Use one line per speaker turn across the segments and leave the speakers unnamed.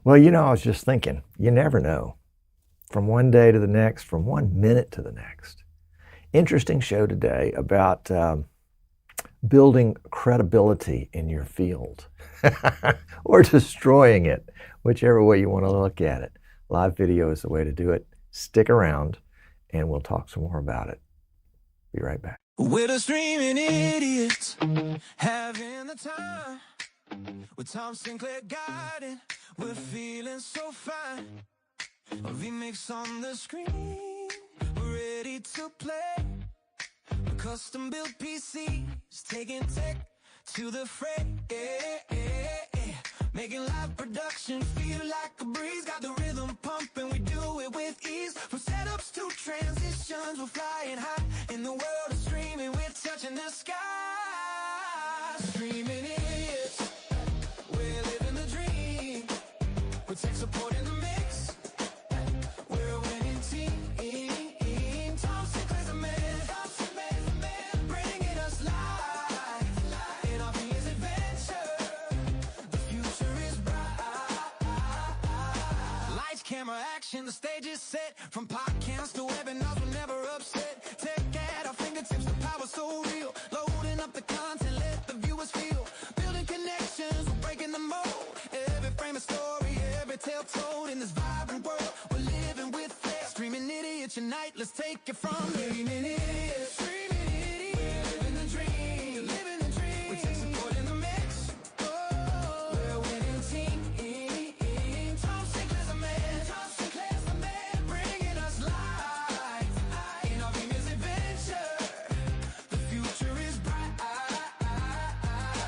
Well, I was just thinking, you never know. From one day to the next, from 1 minute to the next. Interesting show today about building credibility in your field or destroying it, whichever way you want to look at it. Live video is the way to do it. Stick around and we'll talk some more about it. Be right back.
We're the streaming idiots, having the time. With Tom Sinclair guiding, we're feeling so fine. A vMix on the screen, we're ready to play. A custom built PCs, taking tech to the fray. Making live production feel like a breeze. Got the rhythm pumping, we do it with ease. From setups to transitions, we're flying high. In the world of streaming, we're touching the sky. Streaming idiots, we're living the dream. With tech support in the mix, we're a winning team. Tom Sinclair's a man, bringing us live in our VMix adventure. The future is bright. Lights, camera, action, the stage is set. From podcasts to webinars, we're never upset. Tech at our fingertips, the power so real. Loading up the content, let the viewers feel. Building connections, we're breaking the mold. Every frame a story, every tale told. In this vibrant world, we're living with flair. Streaming idiots unite, let's take it from here. Streaming idiots, streaming idiots. We're living the dream, living the dream. We take support in the mix. Oh, we're a winning team. Tom Sinclair's a man, bringing us live in our VMix adventure. The future is bright.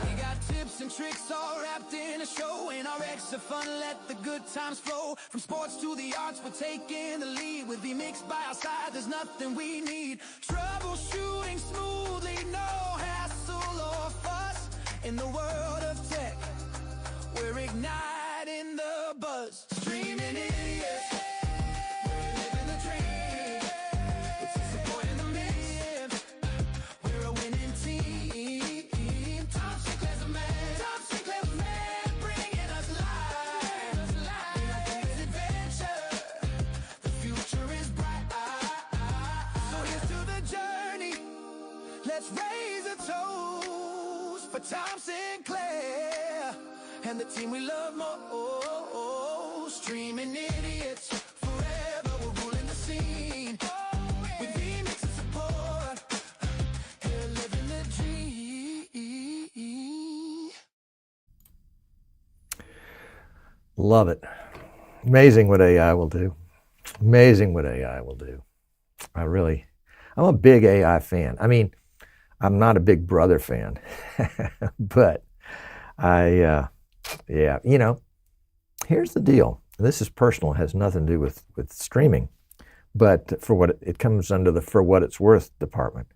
We got tips and tricks all wrapped in a show. In our extra fun, let the good times flow. From sports to the arts, we're taking the lead. With vMix by our side, there's nothing we need. Troubleshooting smoothly, no hassle or fuss. In the world of tech, we're igniting the buzz. Streaming idiots, we're living the dream. With support in the mix, we're a winning team. Tom Sinclair's a man, bringing us live in our VMix adventure. The future is bright. So here's to the journey. Let's raise a toast for Tom Sinclair and the team we love most. Streaming idiots, forever we're ruling the scene. With vMix and support, we're living the dream.
Love it. Amazing what AI will do. Amazing what AI will do. I'm a big AI fan. I mean, I'm not a Big Brother fan, but here's the deal. This is personal, it has nothing to do with streaming, but for what it comes under the for what it's worth department.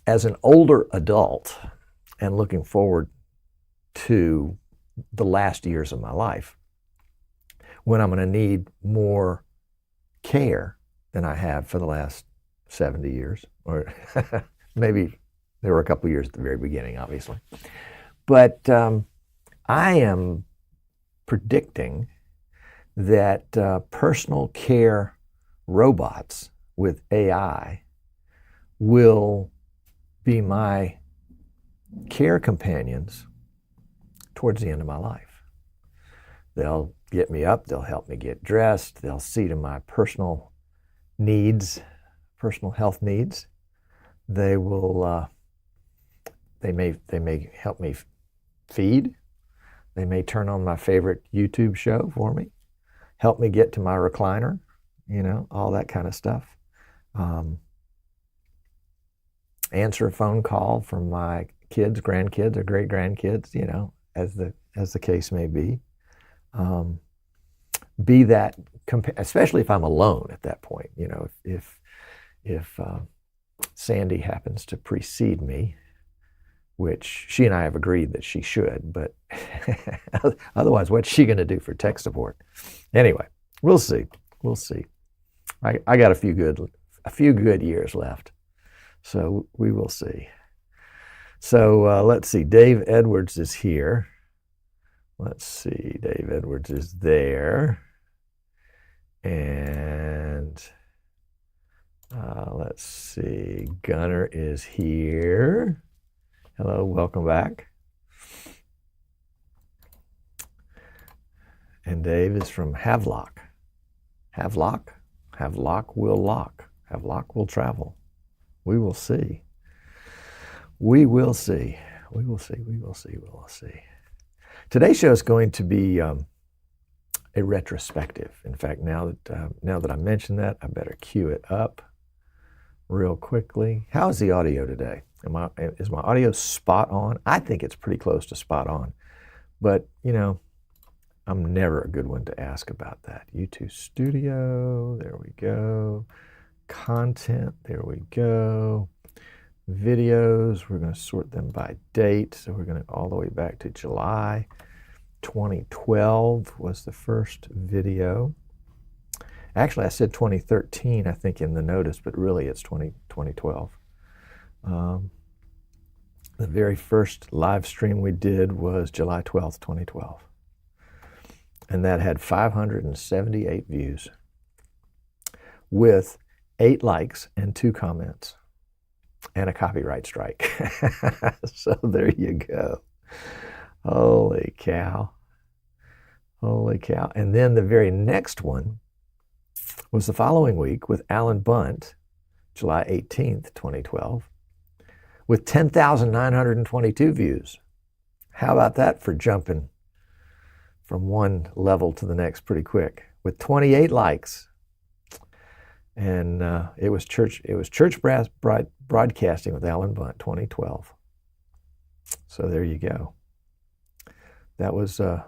As an older adult and looking forward to the last years of my life, when I'm going to need more care than I have for the last 70 years, or maybe there were a couple of years at the very beginning, obviously. But I am predicting that personal care robots with AI will be my care companions towards the end of my life. They'll get me up, they'll help me get dressed, they'll see to my personal needs, personal health needs. They will, they may help me feed. They may turn on my favorite YouTube show for me, help me get to my recliner, all that kind of stuff. Answer a phone call from my kids, grandkids, or great grandkids, as the case may be. Be that, especially if I'm alone at that point. If Sandy happens to precede me, which she and I have agreed that she should, but otherwise, what's she going to do for tech support? Anyway, we'll see. I got a few good years left, so we will see. So let's see. Dave Edwards is here. Let's see, Dave Edwards is there. And let's see, Gunner is here. Hello, welcome back. And Dave is from Havelock. Havelock? Havelock will lock. Havelock will travel. We will see. We will see. We will see. We will see. We will see. Today's show is going to be a retrospective. In fact, now that I mentioned that, I better cue it up real quickly. How is the audio today? Is my audio spot on? I think it's pretty close to spot on. But, you know, I'm never a good one to ask about that. YouTube Studio, there we go. Content, there we go. Videos, we're going to sort them by date. So we're going to all the way back to July 2012 was the first video. Actually, I said 2013, I think, in the notice, but really it's 2012. The very first live stream we did was July 12th, 2012. And that had 578 views with 8 likes and 2 comments and a copyright strike. So there you go. Holy cow. Holy cow. And then the very next one was the following week with Alan Bunt, July 18th, 2012, with 10,922 views. How about that for jumping from one level to the next pretty quick, with 28 likes. And it was church broadcasting with Alan Bunt, 2012. So there you go. That was a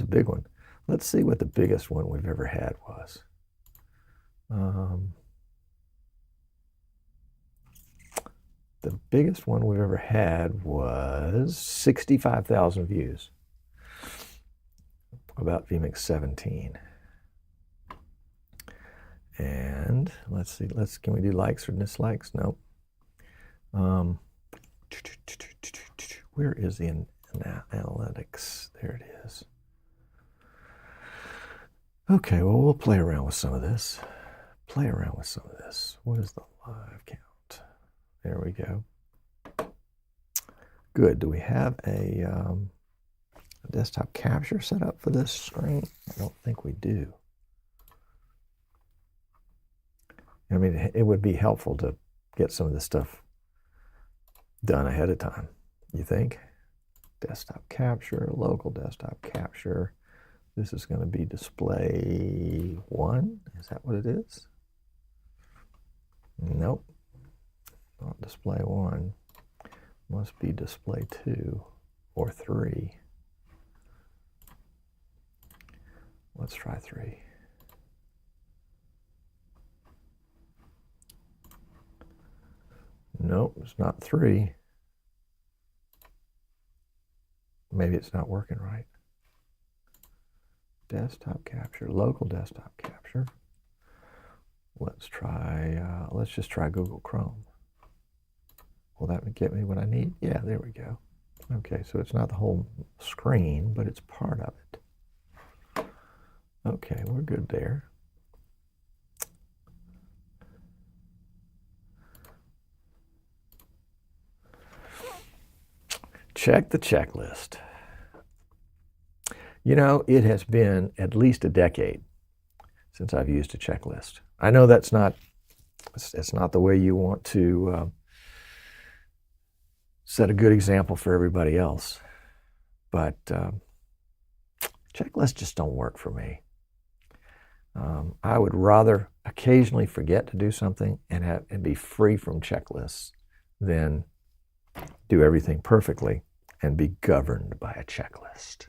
big one. Let's see what the biggest one we've ever had was. The biggest one we've ever had was 65,000 views about vMix 17. And let's see, can we do likes or dislikes? No. Where is the analytics? There it is. Okay, well, we'll play around with some of this. What is the live count? There we go. Good. Do we have a desktop capture set up for this screen? I don't think we do. I mean, it would be helpful to get some of this stuff done ahead of time, you think? Desktop capture, local desktop capture. This is going to be display 1. Is that what it is? Nope. Not display 1. Must be display 2 or 3. Let's try 3. Nope, it's not 3. Maybe it's not working right. Desktop capture, local desktop capture. Let's try, let's just try Google Chrome. Will that get me what I need? Yeah, there we go. Okay, so it's not the whole screen, but it's part of it. Okay, we're good there. Check the checklist. You know, it has been at least a decade since I've used a checklist. I know it's not the way you want to set a good example for everybody else, but checklists just don't work for me. I would rather occasionally forget to do something and be free from checklists than do everything perfectly and be governed by a checklist.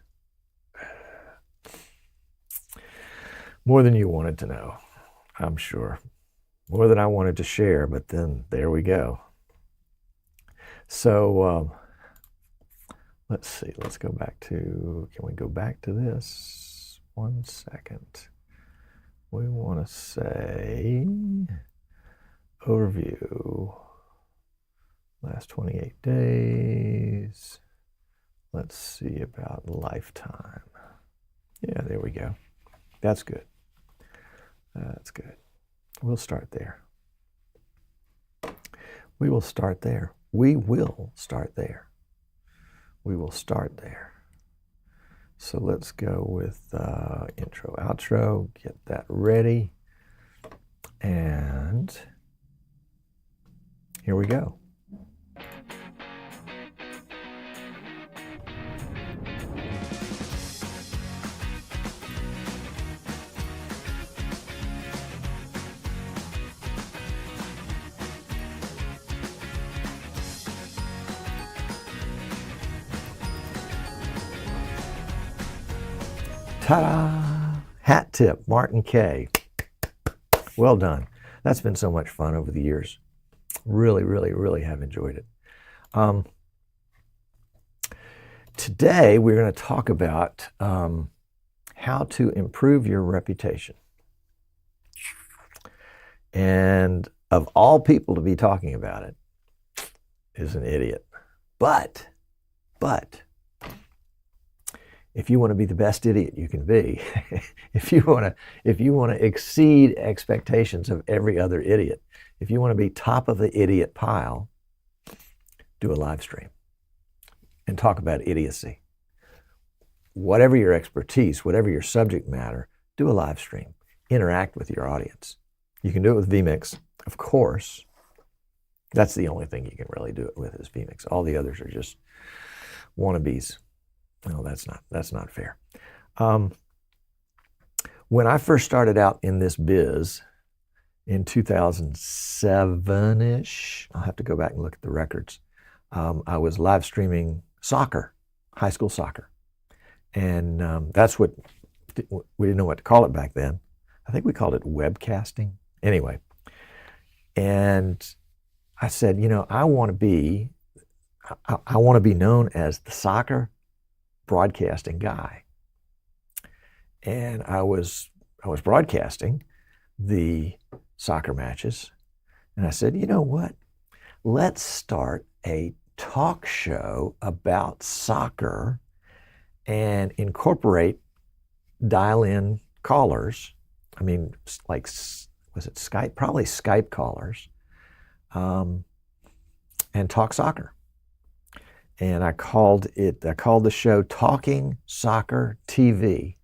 More than you wanted to know, I'm sure. More than I wanted to share, but then there we go. So let's see, let's go back to, can we go back to this? 1 second. We want to say overview, last 28 days, Let's see about lifetime. Yeah, there we go. That's good. That's good. We'll start there. We will start there. We will start there. We will start there. So let's go with intro, outro, get that ready. And here we go. Ta-da! Hat tip, Martin K. Well done. That's been so much fun over the years. Really, really, really have enjoyed it. Today, we're going to talk about how to improve your reputation. And of all people to be talking about it is an idiot. But, if you want to be the best idiot you can be, if you want to exceed expectations of every other idiot, if you want to be top of the idiot pile, do a live stream and talk about idiocy. Whatever your expertise, whatever your subject matter, do a live stream. Interact with your audience. You can do it with vMix, of course. That's the only thing you can really do it with is vMix. All the others are just wannabes. No, that's not fair. When I first started out in this biz in 2007-ish, I'll have to go back and look at the records. I was live streaming soccer, high school soccer. And that's what, we didn't know what to call it back then. I think we called it webcasting. Anyway, and I said, I want to be known as the soccer broadcasting guy. And I was broadcasting the soccer matches. And I said, you know what? Let's start a talk show about soccer and incorporate dial-in callers. I mean, like, was it Skype? Probably Skype callers. And talk soccer. And I called the show Talking Soccer TV.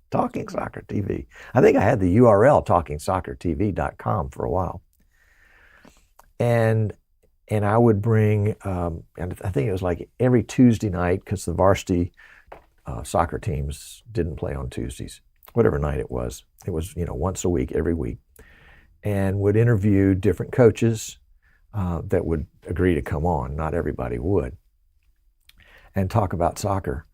Talking Soccer TV. I think I had the URL talkingsoccertv.com for a while. And I would bring, and I think it was like every Tuesday night, because the varsity soccer teams didn't play on Tuesdays, whatever night it was. It was, once a week, every week. And would interview different coaches that would agree to come on. Not everybody would. And talk about soccer.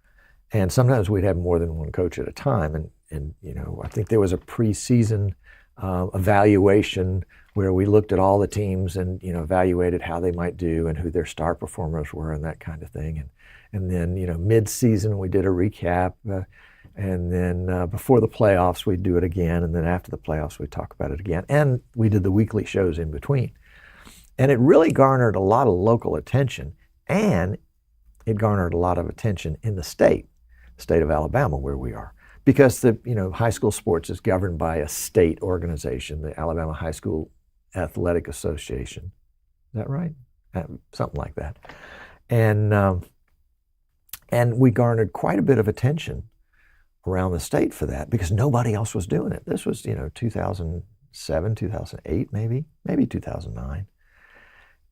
And sometimes we'd have more than one coach at a time. And I think there was a preseason evaluation where we looked at all the teams and, evaluated how they might do and who their star performers were and that kind of thing. And then, mid-season we did a recap. And then before the playoffs, we'd do it again. And then after the playoffs, we'd talk about it again. And we did the weekly shows in between. And it really garnered a lot of local attention, and it garnered a lot of attention in the state of Alabama, where we are, because the high school sports is governed by a state organization, the Alabama High School Athletic Association. Is that right? Something like that. And we garnered quite a bit of attention around the state for that because nobody else was doing it. This was 2007, 2008, maybe 2009.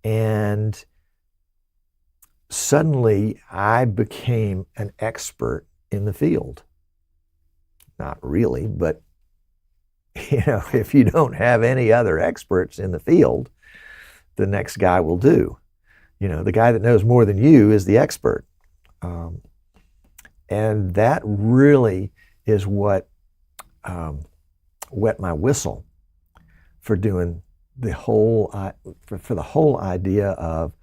And suddenly I became an expert in the field. Not really, but if you don't have any other experts in the field, the next guy will do. The guy that knows more than you is the expert. And that really is what wet my whistle for doing the whole for the whole idea of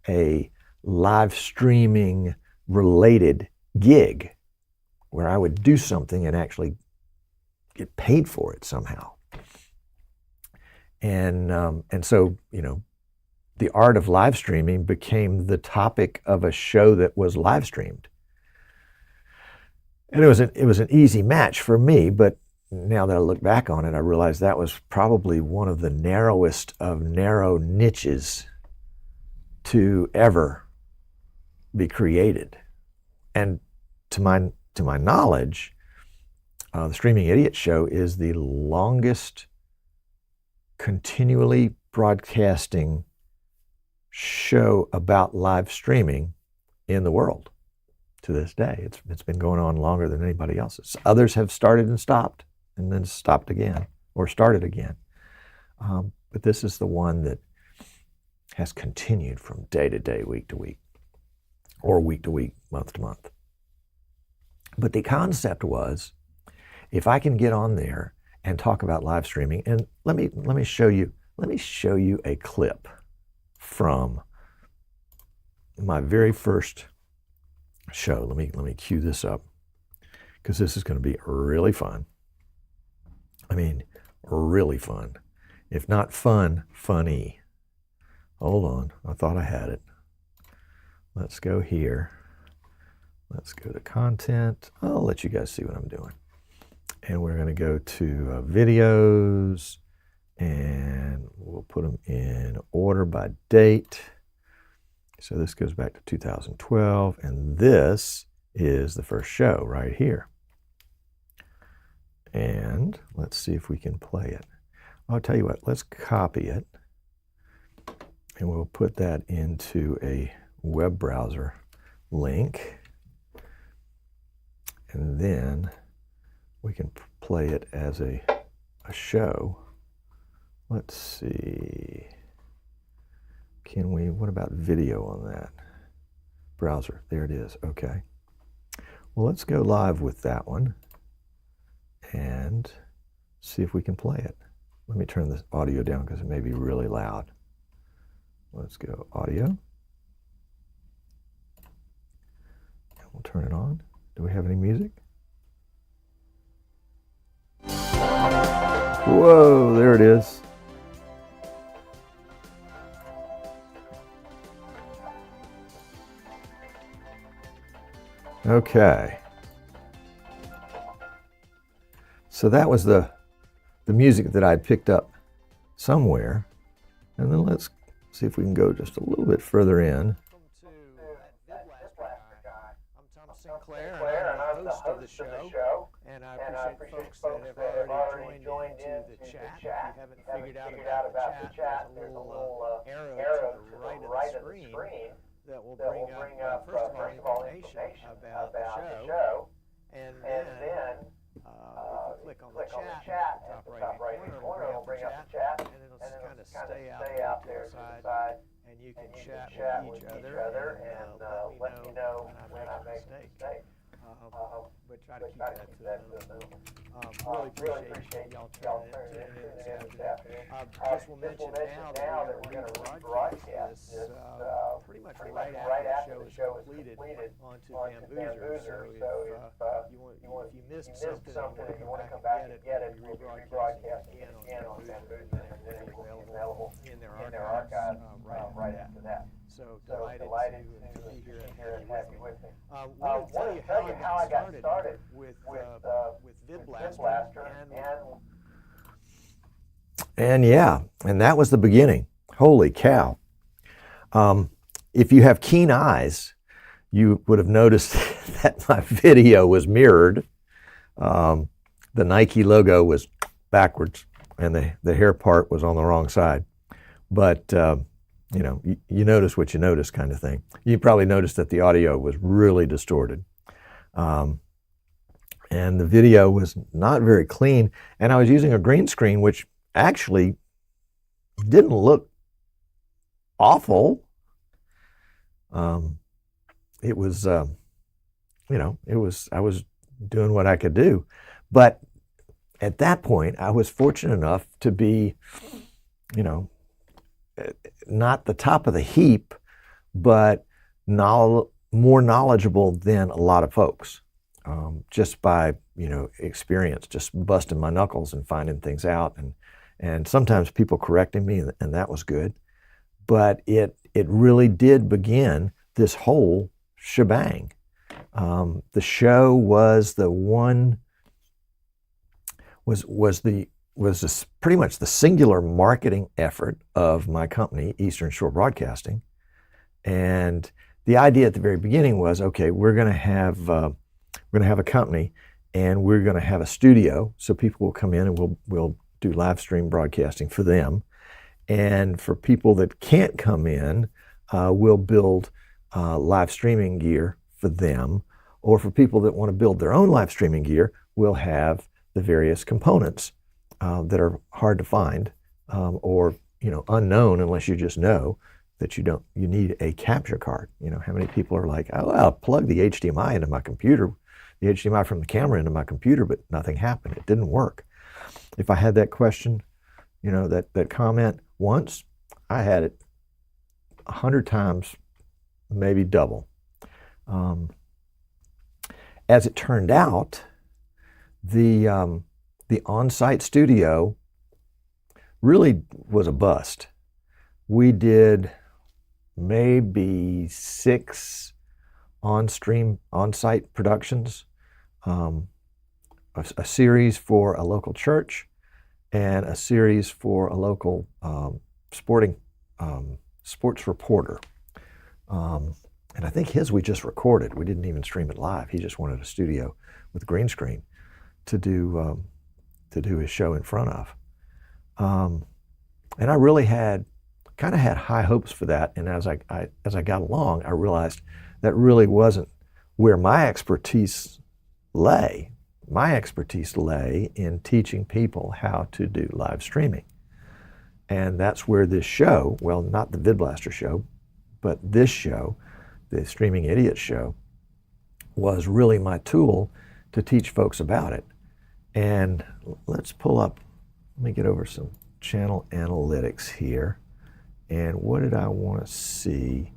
a live streaming related gig where I would do something and actually get paid for it somehow. And so the art of live streaming became the topic of a show that was live streamed. And it was an easy match for me, but now that I look back on it, I realize that was probably one of the narrowest of narrow niches to ever be created. And to my knowledge, the Streaming Idiot Show is the longest continually broadcasting show about live streaming in the world to this day. It's been going on longer than anybody else's. Others have started and stopped, and then stopped again, or started again. But this is the one that has continued from day to day, week to week, or week to week, month to month. But the concept was, if I can get on there and talk about live streaming, and let me show you a clip from my very first show. Let me cue this up, because this is going to be really fun. I mean, really fun. If not fun, funny. Hold on, I thought I had it. Let's go here. Let's go to content. I'll let you guys see what I'm doing. And we're going to go to videos, and we'll put them in order by date. So this goes back to 2012, and this is the first show right here. And let's see if we can play it. I'll tell you what, let's copy it, and we'll put that into a web browser link, and then we can play it as a show. Let's see. Can we, what about video on that? Browser, there it is, okay. Well, let's go live with that one and see if we can play it. Let me turn the audio down because it may be really loud. Let's go audio. And we'll turn it on. Do we have any music? Whoa, there it is. Okay. So that was the music that I'd picked up somewhere. And then let's see if we can go just a little bit further in.
I'm Tom Sinclair, and I'm the host of the show. And I appreciate folks that have already joined into the chat. If you haven't figured out about the chat, there's a little arrow to the right of the screen that will bring up, first of all, information about the show. And then if you click on the chat at the top right-hand corner, it'll bring up the chat, and it'll just kind of stay out there to the side. And you can chat with each other and let me know when I make a mistake. But try to keep that to the minimum. Really appreciate y'all tuning in this afternoon. Just will mention now that we're going to rebroadcast this pretty much right after the show is completed onto Bamboozer. So if you missed something and you want to come back and get it, we'll be rebroadcasting again on Bamboozer, and then it'll be available in their archives right after that. So delighted to be here and have you with me. I want to tell you how I got started with VidBlaster,
And yeah, and that was the beginning. Holy cow. If you have keen eyes, you would have noticed that my video was mirrored. The Nike logo was backwards, and the hair part was on the wrong side. But you know, you notice what you notice kind of thing. You probably noticed that the audio was really distorted. And the video was not very clean. And I was using a green screen, which actually didn't look awful. It was, you know, I was doing what I could do. But at that point, I was fortunate enough to be, you know, not the top of the heap, but more knowledgeable than a lot of folks, just by, you know, experience, just busting my knuckles and finding things out, and sometimes people correcting me, and that was good. but it really did begin this whole shebang. The show was pretty much the singular marketing effort of my company, Eastern Shore Broadcasting. And the idea at the very beginning was, okay, we're going to have a company, and we're going to have a studio, so people will come in and we'll do live stream broadcasting for them. And for people that can't come in, we'll build live streaming gear for them. Or for people that want to build their own live streaming gear, we'll have the various components that are hard to find or unknown unless you just know that you need a capture card. How many people are like, oh, I'll plug the HDMI into my computer, the HDMI from the camera into my computer, but nothing happened. It didn't work. If I had that question, that comment once, I had it 100 times, maybe double. As it turned out, the on-site studio really was a bust. We did maybe 6 on-site productions, a series for a local church and a series for a local sports reporter. And I think his we just recorded. We didn't even stream it live. He just wanted a studio with a green screen to do his show in front of. And I really had high hopes for that. And as I got along, I realized that really wasn't where my expertise lay. My expertise lay in teaching people how to do live streaming. And that's where this show, well, not the VidBlaster show, but this show, the Streaming Idiot show, was really my tool to teach folks about it. And let's let me get over some channel analytics here. And what did I want to see?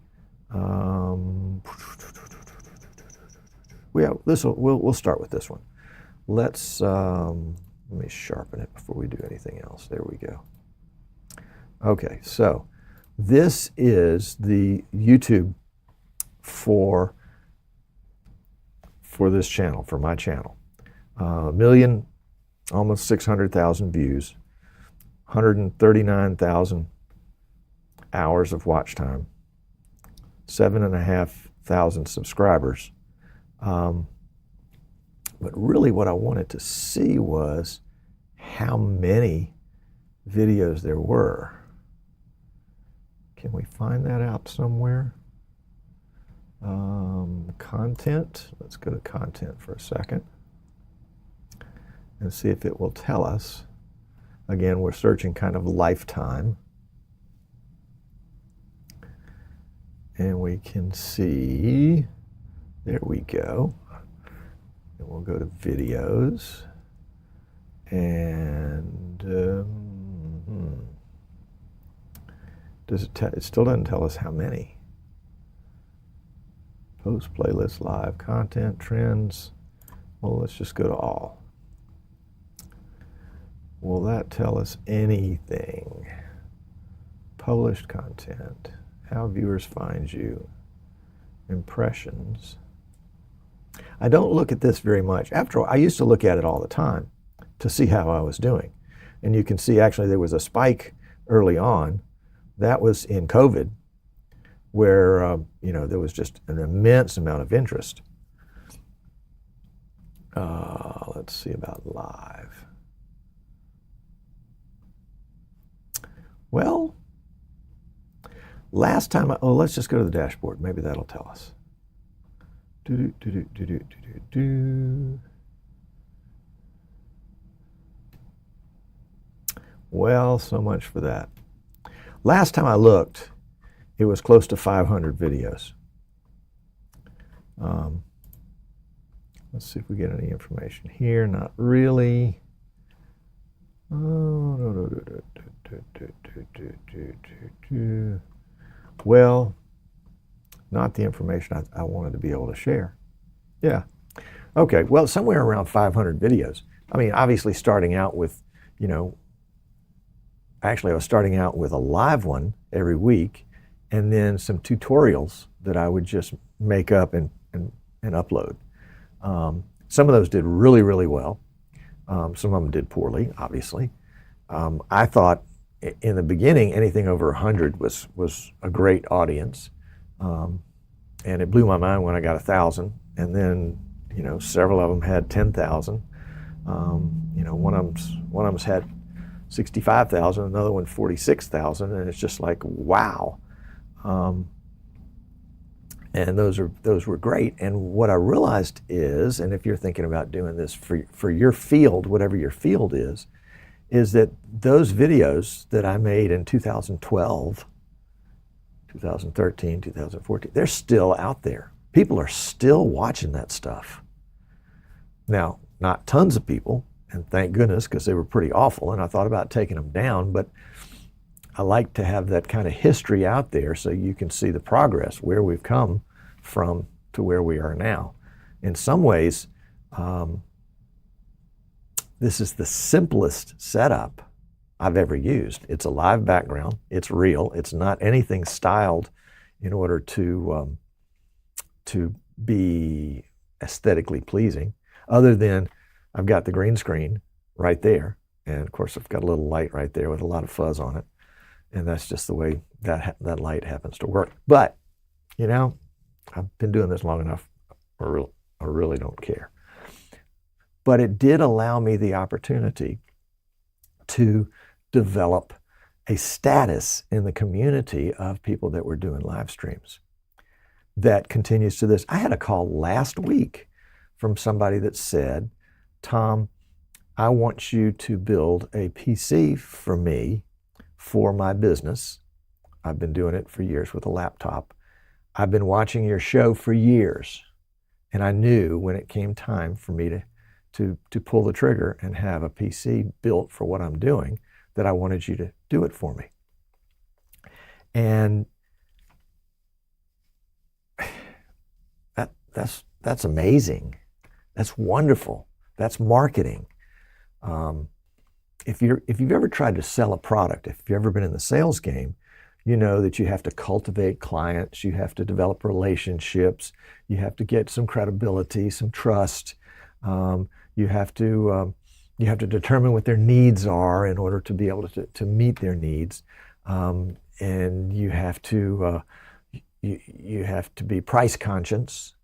We'll start with this one. Let me sharpen it before we do anything else. There we go. Okay, so this is the YouTube for this channel, for my channel. 1 million, almost 600,000 views, 139,000 hours of watch time, 7,500 subscribers. But really what I wanted to see was how many videos there were. Can we find that out somewhere? Content, let's go to content for a second and see if it will tell us. Again, we're searching kind of lifetime. And we can see, there we go. And we'll go to videos. And it still doesn't tell us how many. Post, playlist, live, content, trends. Well, let's just go to all. Will that tell us anything? Published content, how viewers find you, impressions. I don't look at this very much. After all, I used to look at it all the time to see how I was doing. And you can see actually there was a spike early on. That was in COVID, where there was just an immense amount of interest. Let's see about live. Well, last time, let's just go to the dashboard. Maybe that'll tell us. Well, so much for that. Last time I looked, it was close to 500 videos. Let's see if we get any information here. Not really. Well, not the information I wanted to be able to share. Yeah. Okay, well, somewhere around 500 videos. I mean, obviously starting out with, actually I was starting out with a live one every week, and then some tutorials that I would just make up and upload. Some of those did really, really well. Some of them did poorly, obviously. I thought in the beginning anything over 100 was a great audience, and it blew my mind when I got 1,000, and then several of them had 10,000. One of them's had 65,000, another one 46,000, and it's just like, wow. And those were great. And what I realized is, and if you're thinking about doing this for your field, whatever your field is that those videos that I made in 2012, 2013, 2014, they're still out there. People are still watching that stuff. Now, not tons of people, and thank goodness, because they were pretty awful, and I thought about taking them down, but I like to have that kind of history out there so you can see the progress, where we've come from to where we are now. In some ways, this is the simplest setup I've ever used. It's a live background, it's real, it's not anything styled in order to be aesthetically pleasing, other than I've got the green screen right there, and of course I've got a little light right there with a lot of fuzz on it, and that's just the way that light happens to work. But I've been doing this long enough, I really don't care. But it did allow me the opportunity to develop a status in the community of people that were doing live streams that continues to this. I had a call last week from somebody that said, Tom, I want you to build a PC for me for my business. I've been doing it for years with a laptop. I've been watching your show for years, and I knew when it came time for me to pull the trigger and have a PC built for what I'm doing, that I wanted you to do it for me. And that's amazing. That's wonderful. That's marketing. If you've ever tried to sell a product, if you've ever been in the sales game, you know that you have to cultivate clients, you have to develop relationships, you have to get some credibility, some trust. You have to determine what their needs are in order to be able to meet their needs, and you have to be price conscious,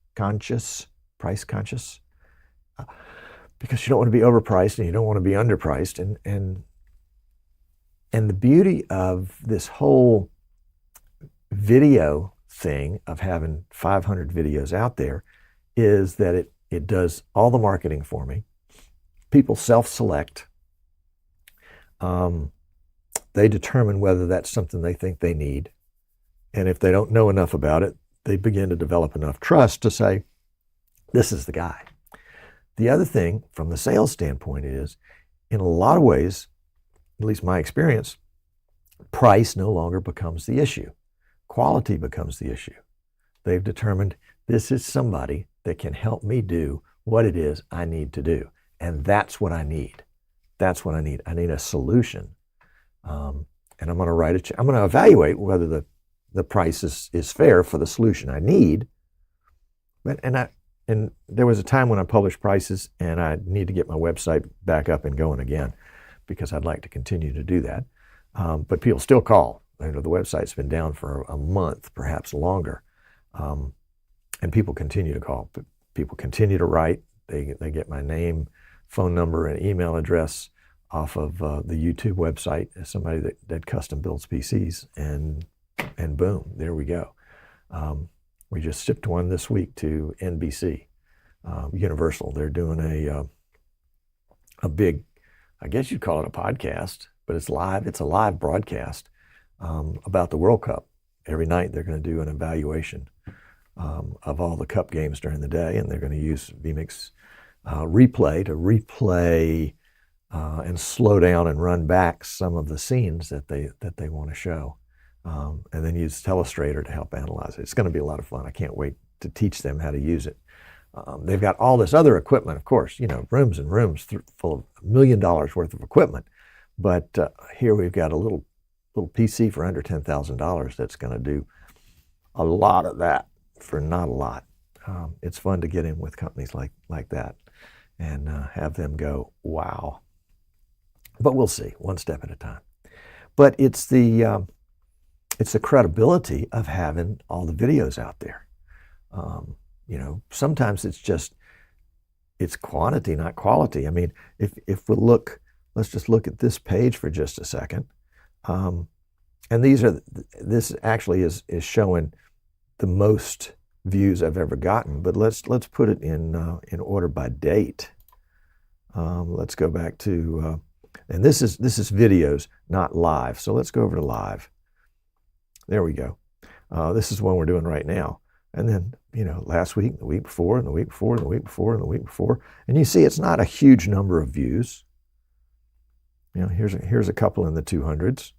because you don't want to be overpriced and you don't want to be underpriced. And the beauty of this whole video thing of having 500 videos out there is that it does all the marketing for me. People self-select. They determine whether that's something they think they need. And if they don't know enough about it, they begin to develop enough trust to say, this is the guy. The other thing from the sales standpoint is, in a lot of ways, at least my experience, price no longer becomes the issue. Quality becomes the issue. They've determined this is somebody that can help me do what it is I need to do. And that's what I need. That's what I need. I need a solution. And I'm going to write a check. I'm going to evaluate whether the price is fair for the solution I need. And there was a time when I published prices and I need to get my website back up and going again, because I'd like to continue to do that. But people still call. The website's been down for a month, perhaps longer. And people continue to call. People continue to write. They get my name, phone number, and email address off of the YouTube website as somebody that custom builds PCs, and boom, there we go. We just shipped one this week to NBC, Universal. They're doing a big, I guess you'd call it a podcast, but it's live. It's a live broadcast about the World Cup. Every night they're going to do an evaluation of all the Cup games during the day, and they're going to use vMix replay to replay and slow down and run back some of the scenes that they want to show, and then use Telestrator to help analyze it. It's going to be a lot of fun. I can't wait to teach them how to use it. They've got all this other equipment, of course, rooms and rooms full of $1 million worth of equipment, But here we've got a little PC for under $10,000 that's going to do a lot of that for not a lot. It's fun to get in with companies like that and have them go, wow. But we'll see, one step at a time. But it's the credibility of having all the videos out there. You know, sometimes it's quantity, not quality. I mean, if we look, let's just look at this page for just a second. And this actually is showing the most views I've ever gotten. But let's put it in order by date. Let's go back to, and this is videos, not live. So let's go over to live. There we go. This is one we're doing right now. And then, you know, last week, the week before, and the week before, and the week before, and the week before. And you see it's not a huge number of views. You know, here's a couple in the 200s.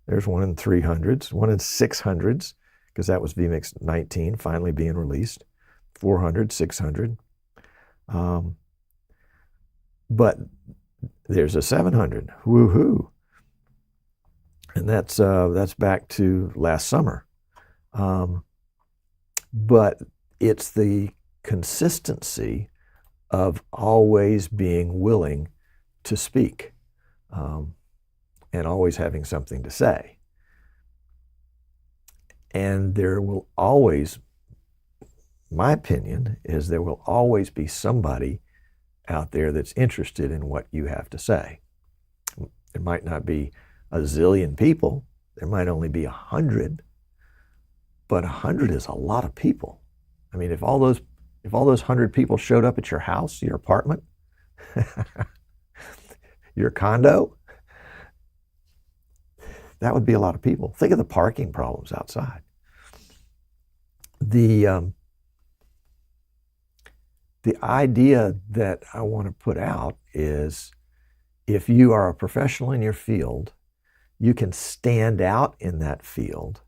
There's one in 300s, one in 600s, because that was vMix 19 finally being released. 400, 600. But there's a 700. Woohoo! And that's back to last summer. But it's the consistency of always being willing to speak and always having something to say. And there will always, my opinion is there will always be somebody out there that's interested in what you have to say. There might not be a zillion people. There might only be 100. But 100 is a lot of people. I mean, if all those 100 people showed up at your house, your apartment, your condo, that would be a lot of people. Think of the parking problems outside. The idea that I want to put out is if you are a professional in your field, you can stand out in that field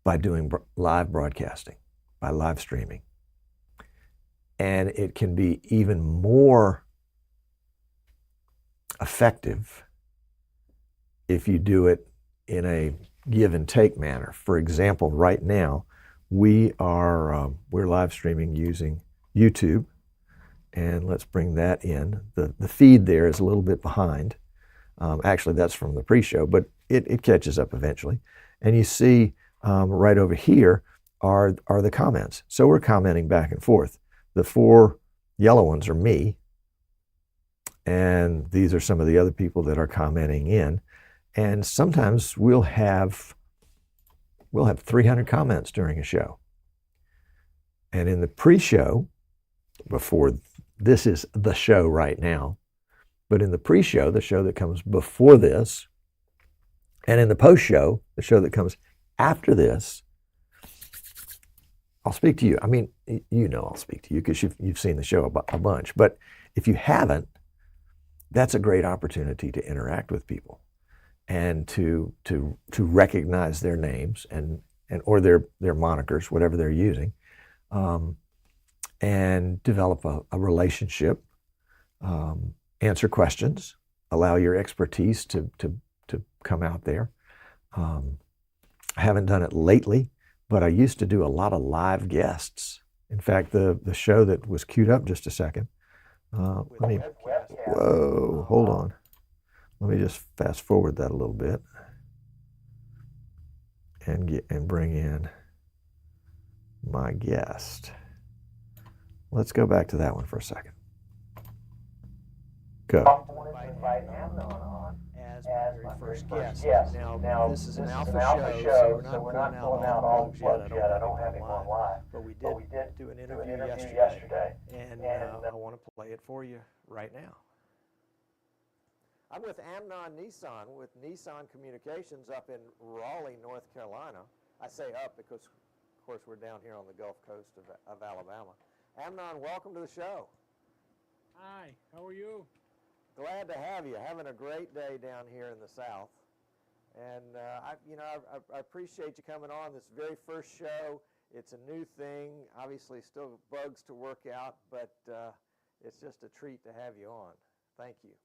by doing live broadcasting, by live streaming. And it can be even more effective if you do it in a give and take manner. For example, right now, we're live streaming using YouTube. And let's bring that in. The feed there is a little bit behind. Actually, that's from the pre-show, but it catches up eventually. And you see right over here are the comments. So we're commenting back and forth. The 4 yellow ones are me, and these are some of the other people that are commenting in. And sometimes we'll have 300 comments during a show. And in the pre-show, before this is the show right now, but in the pre-show, the show that comes before this, and in the post-show, the show that comes after this, I'll speak to you. I mean, you know I'll speak to you because you've seen the show a bunch. But if you haven't, that's a great opportunity to interact with people and to recognize their names and or their monikers, whatever they're using, and develop a relationship, answer questions, allow your expertise to come out there. I haven't done it lately, but I used to do a lot of live guests. In fact, the show that was queued up just a second. Whoa, hold on. Let me just fast forward that a little bit and bring in my guest. Let's go back to that one for a second. Go.
As my very first guest. Now, this is an alpha show, so we're not pulling out all the plugs yet. I don't have him on live. But we did do an interview yesterday, and I want to play it for you right now. I'm with Amnon Nissan with Nissan Communications up in Raleigh, North Carolina. I say up because, of course, we're down here on the Gulf Coast of Alabama. Amnon, welcome to the show.
Hi, how are you?
Glad to have you. Having a great day down here in the South. And I appreciate you coming on this very first show. It's a new thing, obviously still bugs to work out, but it's just a treat to have you on. Thank you.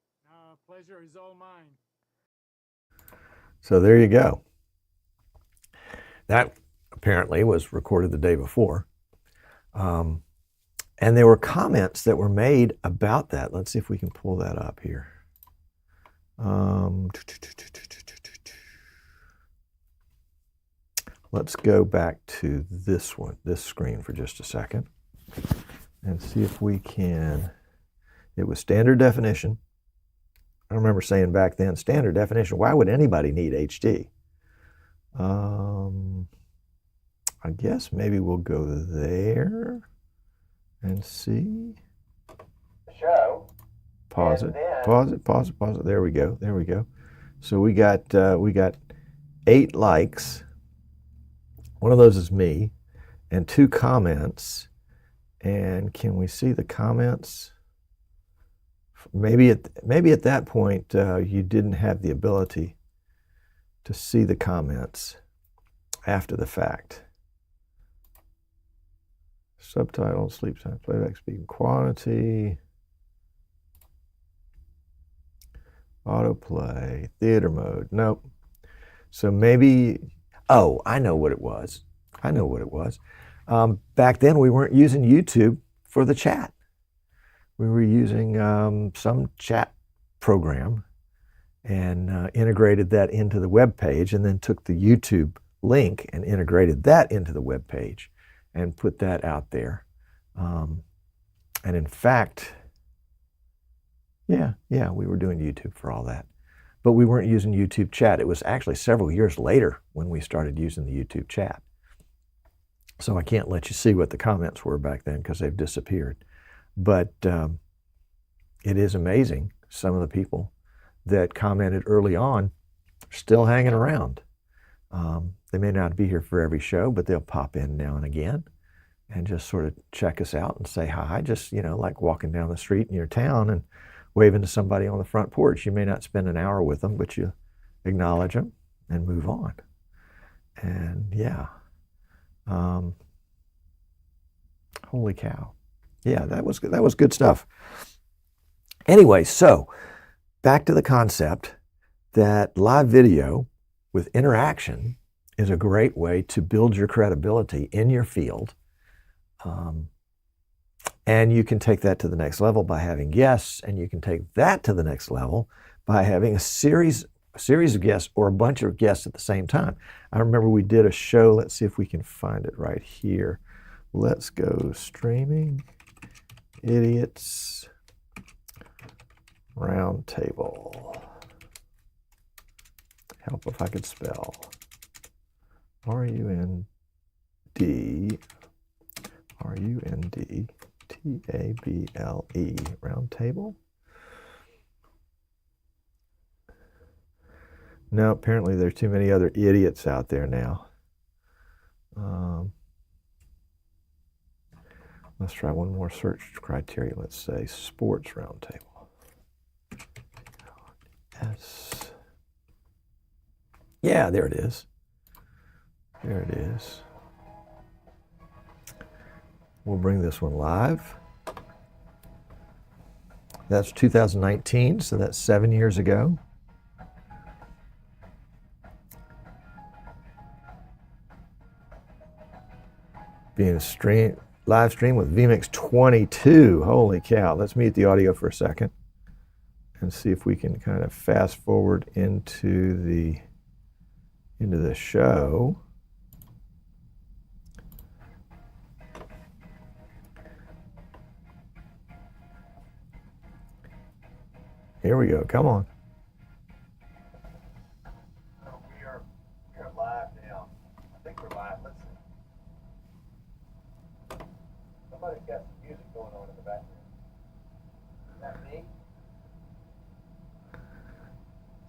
Pleasure is all mine.
So there you go. That apparently was recorded the day before. And there were comments that were made about that. Let's see if we can pull that up here. Let's go back to this one, this screen for just a second, and see if we can. It was standard definition. I remember saying back then, standard definition, why would anybody need HD? I guess maybe we'll go there and see.
Show.
Pause it. Pause it. Pause it. Pause it. There we go. There we go. So we got 8 likes. One of those is me, and 2 comments. And can we see the comments? Maybe at that point you didn't have the ability to see the comments after the fact. Subtitle, sleep time, playback speed and quantity, autoplay, theater mode. Nope. So maybe, oh, I know what it was. I know what it was. Back then we weren't using YouTube for the chat. We were using some chat program and integrated that into the web page, and then took the YouTube link and integrated that into the web page and put that out there. And in fact, yeah, we were doing YouTube for all that. But we weren't using YouTube chat. It was actually several years later when we started using the YouTube chat. So I can't let you see what the comments were back then because they've disappeared. But it is amazing, some of the people that commented early on are still hanging around. They may not be here for every show, but they'll pop in now and again and just sort of check us out and say hi, just, like walking down the street in your town and waving to somebody on the front porch. You may not spend an hour with them, but you acknowledge them and move on. And yeah, holy cow. Yeah, that was good stuff. Anyway, so back to the concept that live video with interaction is a great way to build your credibility in your field. And you can take that to the next level by having guests, and you can take that to the next level by having a series of guests or a bunch of guests at the same time. I remember we did a show. Let's see if we can find it right here. Let's go streaming. Idiots Roundtable. Help if I could spell. R-U-N-D T-A-B-L-E, Roundtable. No, apparently there's too many other idiots out there now. Let's try one more search criteria. Let's say Sports Roundtable. Yes. Yeah, there it is. There it is. We'll bring this one live. That's 2019, so that's 7 years ago. Being a live stream with vMix 22. Holy cow. Let's mute the audio for a second and see if we can kind of fast forward into the show. Here we go. Come on.
We are live now. I think we're live. Let's see. Somebody's got some music going on in the background. Is that me?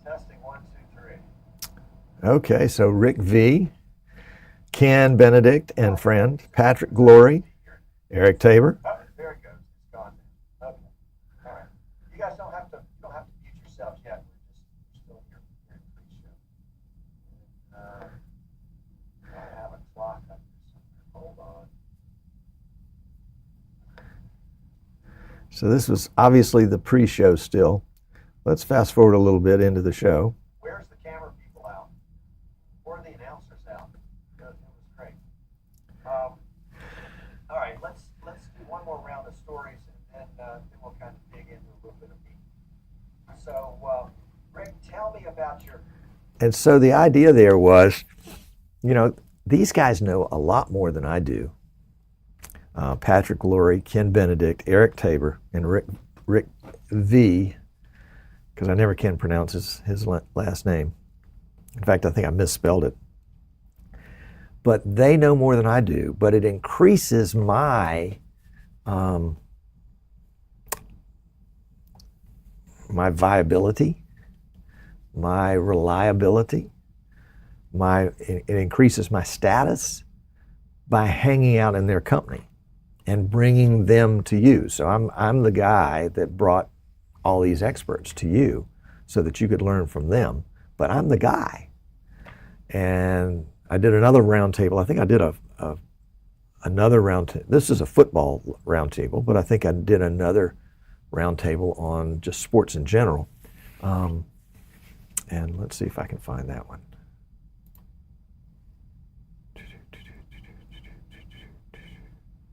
Testing 1, 2, 3.
Okay, so Rick V, Ken Benedict and friend, Patrick Glory, Eric Tabor.
Oh, there it goes. It's gone now. Okay. All right. You guys don't have to mute yourselves yet. We're still here in pre-show. I have a clock up here somewhere. Hold on.
So this was obviously the pre-show still. Let's fast forward a little bit into the show.
Where's the camera So, Rick, tell me about your.
And so the idea there was, these guys know a lot more than I do. Patrick Lurie, Ken Benedict, Eric Tabor, and Rick V, because I never can pronounce his last name. In fact, I think I misspelled it. But they know more than I do, but it increases my my viability, my reliability, it increases my status by hanging out in their company and bringing them to you. So I'm the guy that brought all these experts to you so that you could learn from them, but I'm the guy. And I did another roundtable. I think I did another roundtable. This is a football roundtable, but I think I did another roundtable on just sports in general. And let's see if I can find that one.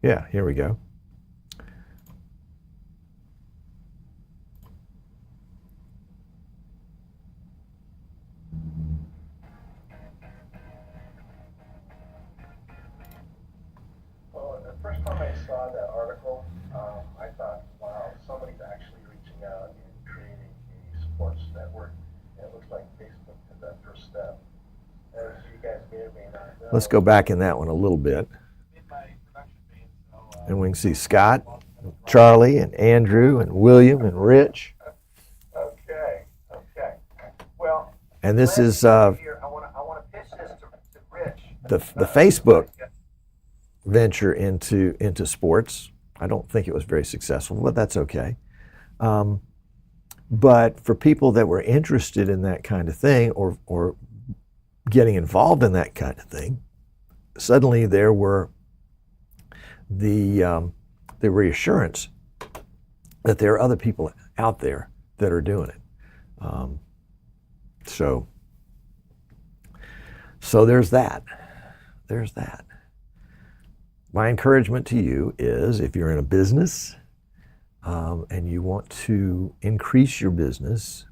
Yeah, here we go.
Well, the first time I saw that article, I thought, wow, somebody's actually reaching out and creating a sports network. And it looks like Facebook took that first step. As you guys may or may not know.
Let's go back in that one a little bit. And we can see Scott, Charlie, and Andrew, and William, and Rich.
Okay. Well,
And this is
I want to pitch this to Rich.
the Facebook venture into sports. I don't think it was very successful, but that's okay. But for people that were interested in that kind of thing or getting involved in that kind of thing, suddenly there were the reassurance that there are other people out there that are doing it. So there's that. There's that. My encouragement to you is if you're in a business and you want to increase your business,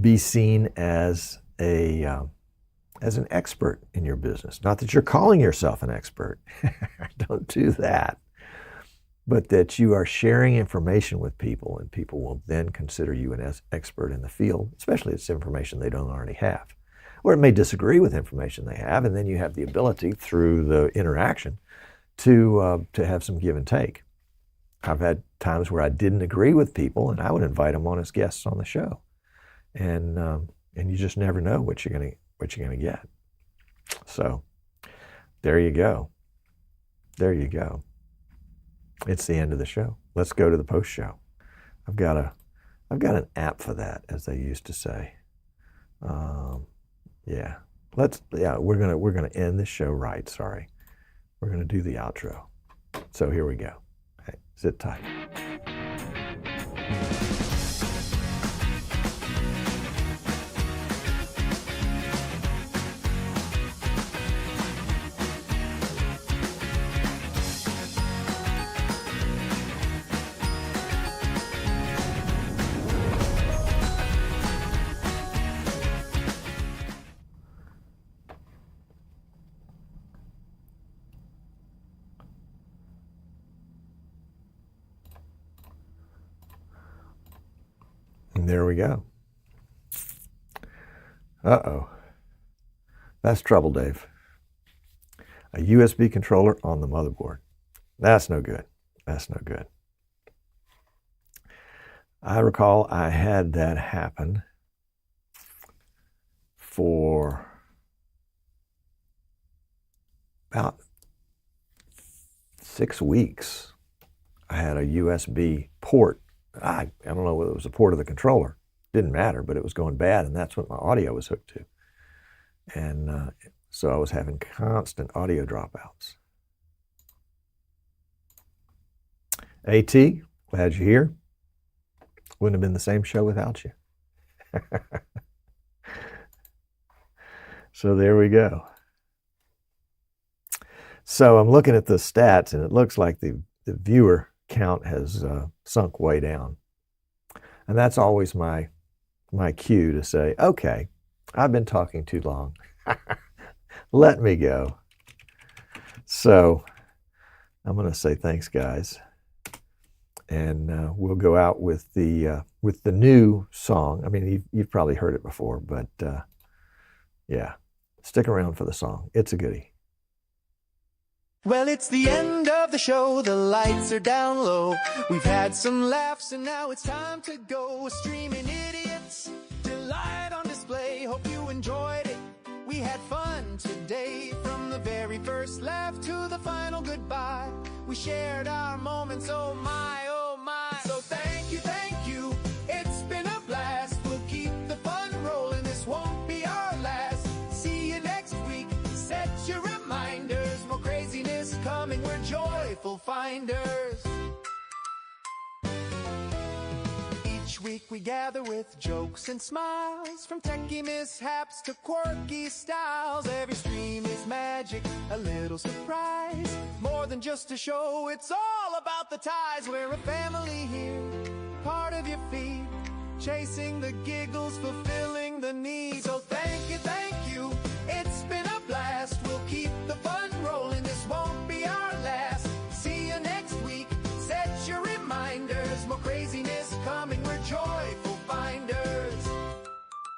be seen as an expert in your business. Not that you're calling yourself an expert. Don't do that. But that you are sharing information with people and people will then consider you an expert in the field, especially if it's information they don't already have. Or it may disagree with information they have, and then you have the ability through the interaction to have some give and take. I've had times where I didn't agree with people and I would invite them on as guests on the show. And you just never know what you're gonna get. So there you go. There you go. It's the end of the show. Let's go to the post show. I've got an app for that, as they used to say. We're gonna end the show right. Sorry, we're gonna do the outro. So here we go. Hey, sit tight. And there we go. Uh-oh. That's trouble, Dave. A USB controller on the motherboard. That's no good. That's no good. I recall I had that happen for about 6 weeks. I had a USB port. I don't know whether it was a port of the controller. Didn't matter, but it was going bad, and that's what my audio was hooked to. And so I was having constant audio dropouts. AT, glad you're here. Wouldn't have been the same show without you. So there we go. So I'm looking at the stats, and it looks like the viewer count has sunk way down. And that's always my cue to say, okay, I've been talking too long. Let me go. So I'm going to say thanks, guys. And we'll go out with the new song. I mean, you've probably heard it before, but yeah, stick around for the song. It's a goodie.
Well, it's the end of the show, the lights are down low. We've had some laughs and now it's time to go. Streaming idiots, delight on display. Hope you enjoyed it. We had fun today. From the very first laugh to the final goodbye, we shared our moments, oh my, oh my. So thank you, it's been a blast. We'll keep the fun rolling, this won't be our last. See you next week, set your reminders. More craziness coming, we're joyful finders. Each week we gather with jokes and smiles, from techie mishaps to quirky styles. Every stream is magic, a little surprise. More than just a show, it's all about the ties. We're a family here, part of your feed, chasing the giggles, fulfilling the need. So thank you, it's been a blast. We'll keep the fun rolling, this won't be our last. See you next week, set your reminders. More craziness coming, we're joyful finders.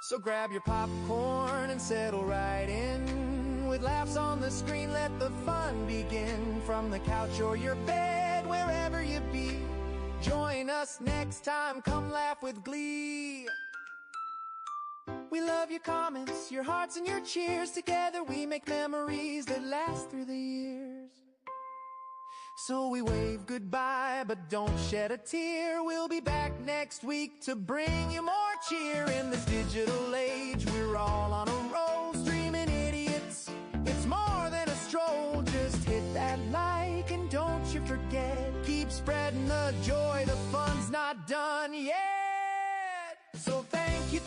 So grab your popcorn and settle right in. With laughs on the screen, let the fun begin. From the couch or your bed, wherever you be, join us next time, come laugh with glee. We love your comments, your hearts and your cheers. Together we make memories that last through the years. So we wave goodbye, but don't shed a tear. We'll be back next week to bring you more cheer. In this digital age, we're all on a roll. Streaming idiots, it's more than a stroll. Just hit that like and don't you forget. Keep spreading the joy, the fun's not done yet. So thank you,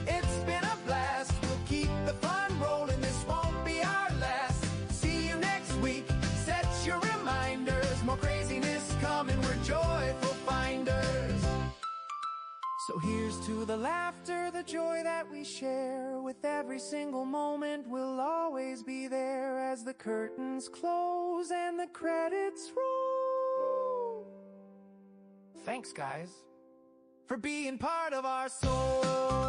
it's been a blast. We'll keep the fun rolling, this won't be our last. See you next week, set your reminders. More craziness coming, we're joyful finders. So here's to the laughter, the joy that we share. With every single moment, we'll always be there. As the curtains close and the credits roll. Thanks, guys, for being part of our soul.